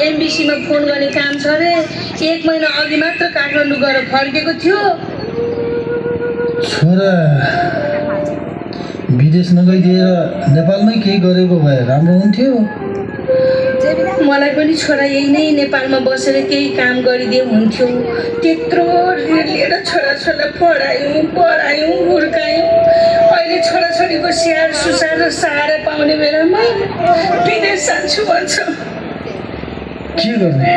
एमबिसीमा phone गर्ने काम छ रे। 1 महिना अघि मात्र काठमाडौँ गएर फर्केको थियो। छोरा विदेश नगइदिएर नेपालमै केही गरेको भए राम्रो हुन्थ्यो। मलाई पनि छोरा यही नै नेपालमा बसेर केही काम गरिदिए हुन्थ्यो। त्यत्रो ऋण लिएर छोराछोरीलाई पढायौँ हुर्कायौँ। अहिले छोराछोरीको स्याहार सुसार र सहारा पाउने बेलामा विदेश जान्छु भन्छ। के गर्ने,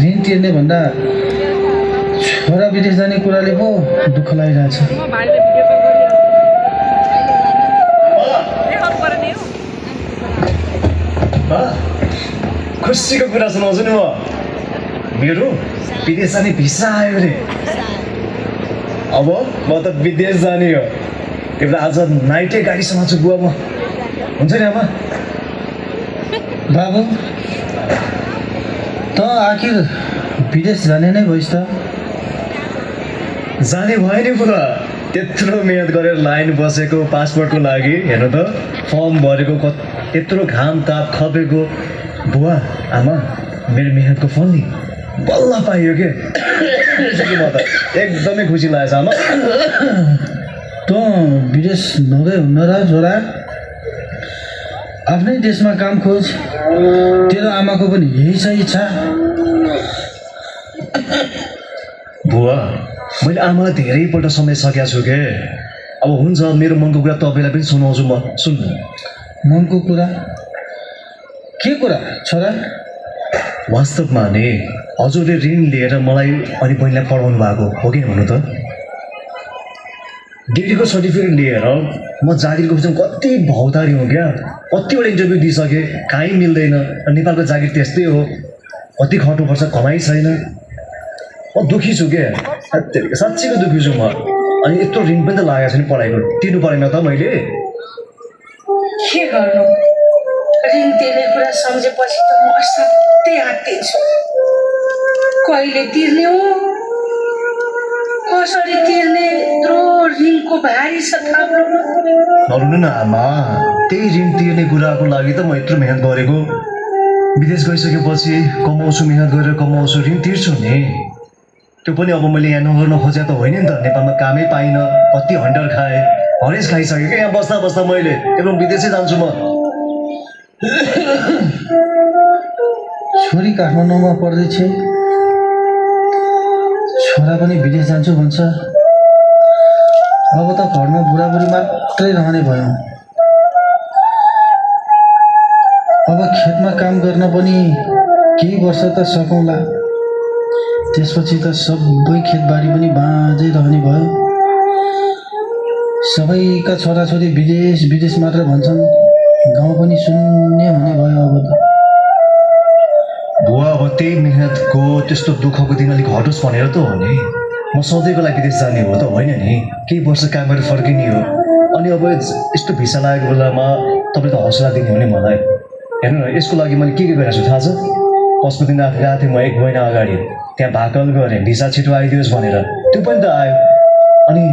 ऋण तिर्ने भन्दा छोरा विदेश जाने कुराले पो दुःख लागिरहेछ। खुसीको कुरा सुनाउँछु नि म। मेरो विदेश जाने भिसा आयो रे। अब म त विदेश जाने हो। त्यो बेला आज नाइटै गाडी समाउँछु बुवा म। हुन्छ नि आमा? बाबु त आखिर विदेश जाने नै भइस् त? जाने भयो नि बुवा। त्यत्रो मेहनत गरेर लाइन बसेको पासपोर्टको लागि हेर्नु त, फर्म भरेको, त्यत्रो घाम ताप खपेको। बुवा आमा मेरो मेहनतको फल नि बल्ल पाइयो के। म त एकदमै खुसी लागेछ आमा। त विदेश नगए हुन्न र छोरा? आफ्नै देशमा काम खोज। तेरो आमाको पनि यही छ इच्छा। बुवा मैले आमालाई धेरैपल्ट सम्झाइसकेको छु के। अब हुन्छ, मेरो मनको कुरा तपाईँलाई पनि सुनाउँछु म। सुन्नु। मनको कुरा? के कुरा छोरा? वास्तवमा नि हजुरले ऋण लिएर मलाई अनि बहिनीलाई पढाउनु भएको हो कि भन्नु त? डिग्रीको सर्टिफिकेट लिएर म जागिरको बिचमा कति भौतारी हो क्या। कतिवटा इन्टरभ्यू दिइसकेँ, कहीँ मिल्दैन। नेपालको जागिर त्यस्तै हो, कति खट्नुपर्छ, कमाइ छैन। म दुःखी छु क्या, साँच्चीको दुःखी छु म। अनि यत्रो ऋण पनि त लागेको छ नि पढाइको, तिर्नु परेन त मैले? के गर्नु, ऋण तिर्ने कुरा सम्झेपछि त म असाध्यै आत्तिन्छु। कहिले तिर्ने हो, कसरी तिर्ने, यत्रो ऋणको भारी छ थाप्नु। नरुनु न आमा, त्यही ऋण तिर्ने कुराको लागि त म यत्रो मेहनत गरेको। विदेश गइसकेपछि कमाउँछु, मेहनत गरेर कमाउँछु, ऋण तिर्छु नि। त्यो पनि अब मैले यहाँ नगर्न खोजेको त होइन नि त। नेपालमा कामै पाइनँ, कति हन्टर खाएँ, हरेस खाइसकेँ क्या यहाँ बस्दा बस्दा मैले। एकदम विदेशै जान्छु म। छोरी काठमाडौँमा पढ्दैछ, छोरा पनि विदेश जान्छु भन्छ। अब त घरमा बुढाबुढी मात्रै रहने भयो। अब खेतमा काम गर्न पनि केही वर्ष त सकौँला, त्यसपछि त सबै खेतबारी पनि बाँझै रहने भयो। सबैका छोराछोरी विदेश विदेश मात्र भन्छन्, गाउँ पनि शून्य हुने भयो अब त। बुवा अब त्यही मेहनतको त्यस्तो दुःखको दिन अलिक हटोस् भनेर त हो नि। म सधैँको लागि विदेश जाने हो त होइन नि, केही वर्ष काम गरेर फर्किने हो। अनि अब यस्तो भिसा लागेको बेलामा तपाईँले त हौसला दिने हो नि मलाई। हेर्नु न, यसको लागि मैले के गरिरहेको छु थाहा छ? पशुपतिनाथ गएको थिएँ म 1 महिना अगाडि, त्यहाँ भाकल गरेँ भिसा छिटो आइदियोस् भनेर, त्यो पनि त आयो। अनि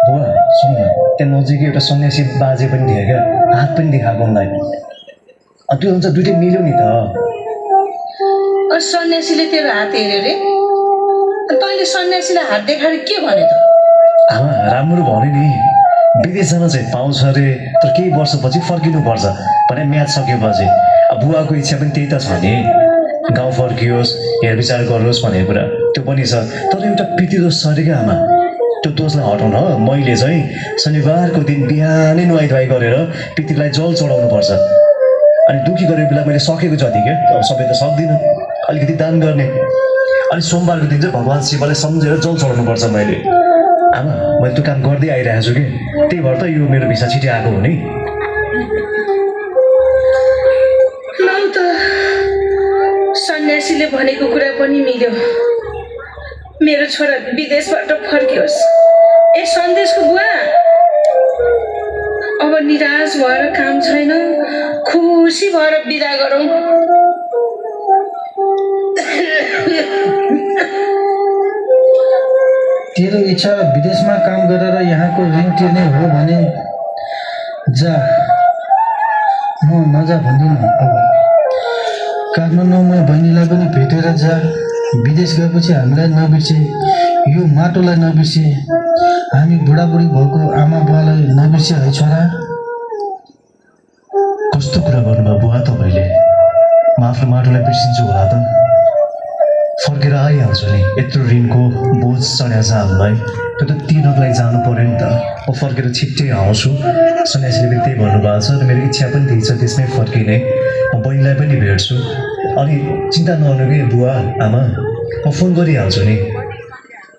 बुवा सुन्नु न, त्यहाँ नजिकै एउटा सन्यासी बाजे पनि थियो क्या, हात पनि देखाएको उनलाई। त्यो हुन्छ, दुइटै मिल्यो नि त। सन्यासीले तेरो हात हेऱ्यो रे? तैँले सन्यासीलाई हात देखाएर के भने त? आमा राम्रो भन्यो नि, विदेश जान चाहिँ पाउँछ अरे, तर केही वर्षपछि फर्किनुपर्छ भने म्याच सकेपछि। अब बुवाको इच्छा पनि त्यही त छ नि, गाउँ फर्कियोस्, हेरविचार गरोस् भन्ने कुरा त्यो पनि छ। तर एउटा पितृदोष छ अरे क्या आमा, त्यो दोषलाई हटाउन मैले चाहिँ शनिबारको दिन बिहानै नुहाइधुवाइ गरेर पितृलाई जल चढाउनुपर्छ। अनि दुःखी गरेको बेला मैले सकेको जति क्या, अब सबै त सक्दिनँ, अलिकति दान गर्ने। अनि सोमबारको दिन चाहिँ भगवान् शिवलाई सम्झेर जल चढाउनुपर्छ मैले। आमा मैले त्यो काम गर्दै आइरहेको छु कि, त्यही भएर त यो मेरो भिसा छिटो आएको हो नि। सन्यासीले भनेको कुरा पनि मिल्यो, मेरो छोरा विदेशबाट फर्कियोस्। ए सन्देशको बुवा, अब निराश भएर काम छैन, खुसी भएर बिदा गरौँ। तेरो इच्छा विदेशमा काम गरेर यहाँको ऋण तिर्ने हो भने जा, म नजा भन्दिनँ। अब काठमाडौँमा बहिनीलाई पनि भेटेर जा। विदेश गएपछि हामीलाई नबिर्से, यो माटोलाई नबिर्से, हामी बुढाबुढी भएको आमा बुवालाई नबिर्से है छोरा। कस्तो कुरा गर्नुभयो बुवा तपाईँले? म आफ्नो माटोलाई बिर्सिन्छु होला त? फर्केर आइहाल्छु नि। यत्रो ऋणको बोझ चढ्या छ हामीलाई, त्यो त तिर्नको लागि जानु पऱ्यो नि त। म फर्केर छिट्टै आउँछु। सन्यासीले पनि त्यही भन्नुभएको छ र मेरो इच्छा पनि त्यही छ, त्यसमै फर्किने। म बहिनीलाई पनि भेट्छु। अनि चिन्ता नगर्नु कि बुवा आमा, म फोन गरिहाल्छु नि।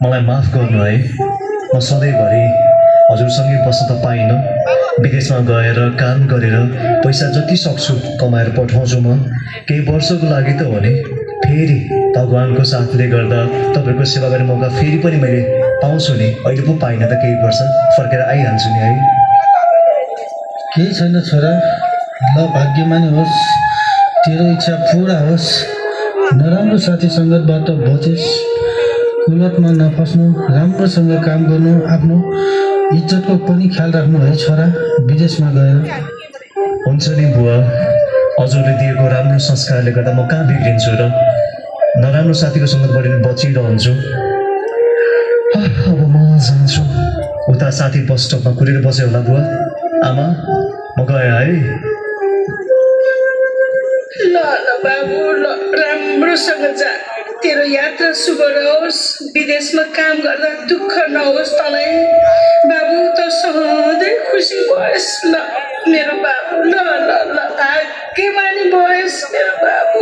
मलाई माफ गर्नु है, म सधैँभरि हजुरसँगै बस्न त पाइनँ। विदेशमा गएर काम गरेर पैसा जति सक्छु कमाएर पठाउँछु म। केही वर्षको लागि त हो नि, फेरि भगवान्को साथले गर्दा तपाईँको सेवा गर्ने मौका फेरि पनि मैले पाउँछु नि। अहिले पो पाइनँ त, केही वर्ष फर्केर आइहाल्छु नि है। केही छैन छोरा, ल भाग्यमानी होस्, तेरो इच्छा पुरा होस्। नराम्रो साथी सङ्गतबाट बचेस्, कुलतमा नफस्नु, राम्रोसँग काम गर्नु, आफ्नो इज्जतको पनि ख्याल राख्नु है छोरा विदेशमा गएर। हुन्छ नि बुवा, हजुरले दिएको राम्रो संस्कारले गर्दा म कहाँ बिग्रिन्छु र? नराम्रो साथीको सङ्गतबाट नि बचिरहन्छु। अब म जान्छु। उता साथी बस स्टपमा कुरेर बस्यो होला बुवा आमा, म गएँ है। ल ल बाबु, ल राम्रोसँग जा। तेरो यात्रा शुभ रहोस्। विदेशमा काम गर्दा दुःख नहोस् तँलाई। बाबु त सधैँ खुसी भएस्। ल मेरो बाबु, ल ल ल भाग्यमानी भएस् मेरो बाबु,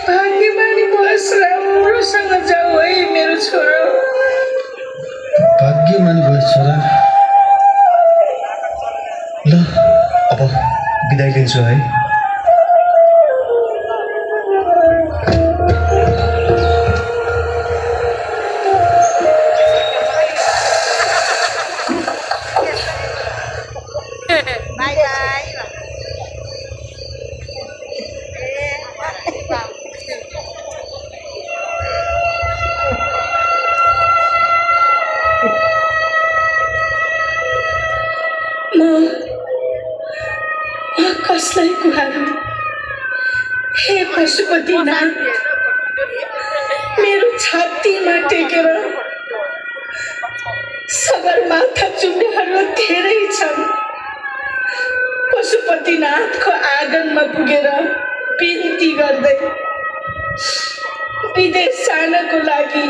भाग्यमानी भएस्। राम्रोसँग जाऊ है मेरो छोरो। भाग्यमानी भएस् छोरा। ल अब बिदाइ लिन्छु है। कसलाई कुहारू? हे पशुपतिनाथ, मेरो छातीमा टेकेर सगरमाथा चुम्नेहरू धेरै छन्। पशुपतिनाथको आँगनमा पुगेर बिन्ती गर्दै विदेश जानको लागि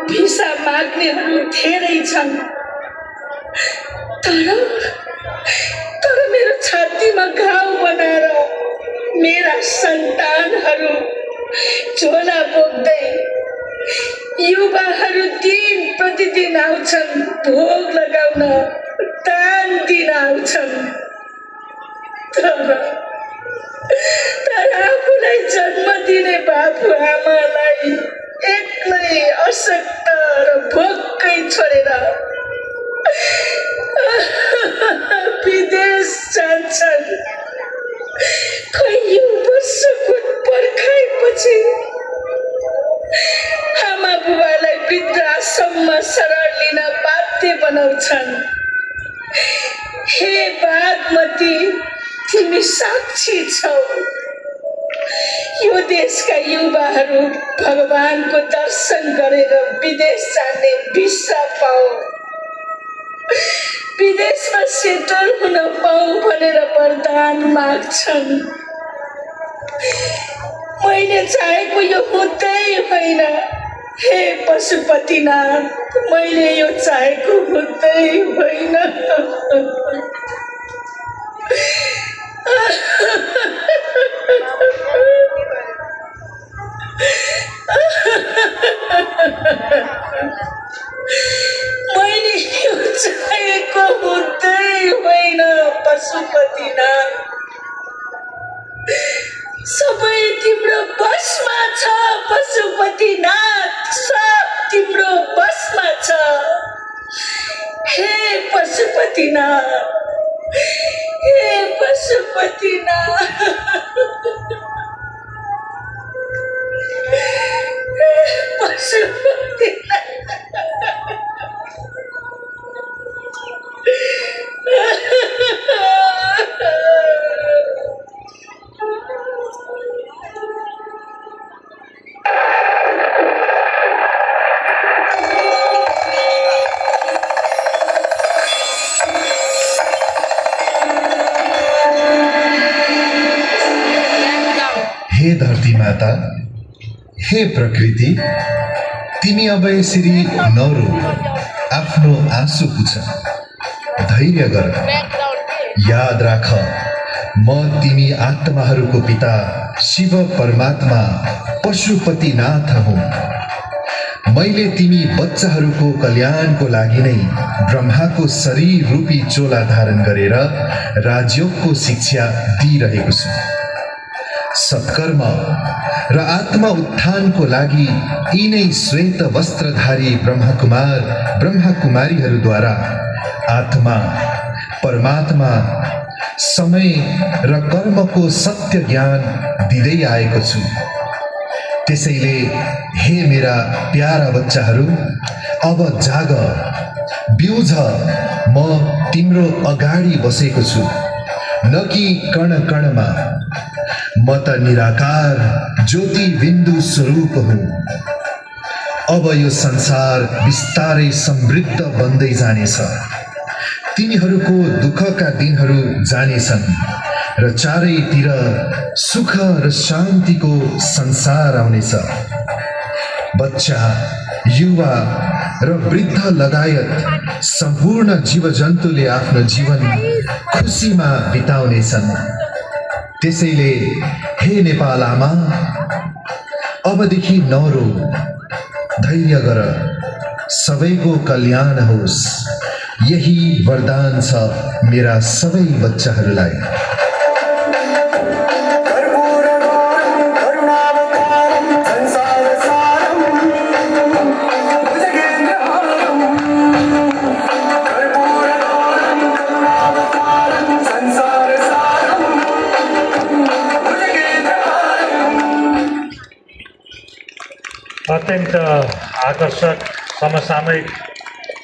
भिसा माग्नेहरू धेरै छन्। तर मेरो छातीमा घाउ बनाएर मेरा सन्तानहरू झोला बोक्दै युवाहरू दिन प्रतिदिन आउँछन्, भोग लगाउन, दान दिन आउँछन्। तर आफूलाई जन्म दिने बाबु आमालाई एक्लै अशक्त र भोकै छोडेर विदेश जान्छन्। कैयौँ वर्षको पर्खाइपछि आमा बुबालाई वृद्धाश्रममा शरण लिन बाध्य बनाउँछन्। हे बागमती, तिमी साक्षी छौ। यो देशका युवाहरू भगवानको दर्शन गरेर विदेश जाने भिसा पाऊ, विदेशमा सेटल हुन पाऊ भनेर वरदान माग्छन्। मैले चाहेको यो हुँदै होइन। हे पशुपतिनाथ, मैले यो चाहेको हुँदै होइन। मैले यो चाहेको हुँदै होइन पशुपतिनाथ। सबै तिम्रो बसमा छ पशुपतिनाथ, सब तिम्रो बसमा छ। हे पशुपतिनाथ, हे पशुपतिनाथ, पशुपतिनाथ। हे धरती माता, हे प्रकृति, तिमी अब यसरी नरो, आफ्नो आँसु पुछ, धैर्य गर। याद राख, म तिमी आत्माहरूको पिता शिव परमात्मा पशुपतिनाथ हुँ। मैले तिमी बच्चाहरूको कल्याणको लागि नै ब्रह्माको शरीर रूपी चोला धारण गरेर राजयोगको शिक्षा दिइरहेको छु। सत्कर्म र आत्मा उत्थानको लागि यिनै श्वेत वस्त्रधारी ब्रह्मकुमार ब्रह्मकुमारीहरूद्वारा आत्मा, परमात्मा, समय र कर्मको सत्य ज्ञान दिँदै आएको छु। त्यसैले हे मेरा प्यारा बच्चाहरू, अब जाग, बिउझ, म तिम्रो अगाडि बसेको छु, न कि कण कणमा। म त निराकार ज्योति बिन्दु स्वरूप हुँ। अब यो संसार बिस्तारै समृद्ध बन्दै जानेछ। तिनीहरूको दुःखका दिनहरू जानेछन् र चारैतिर सुख र शान्तिको संसार आउनेछ। बच्चा, युवा र वृद्ध लगायत सम्पूर्ण जीवजन्तुले आफ्नो जीवन खुसीमा बिताउनेछन्। त्यसैले हे नेपाल आमा, अबदेखि नरो, धैर्य गर, सबैको कल्याण होस्। यही वरदान छ मेरा सबै बच्चाहरूलाई। अत्यन्त आकर्षक, समसामयिक,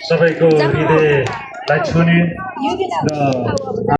सबैको हृदयलाई छुने र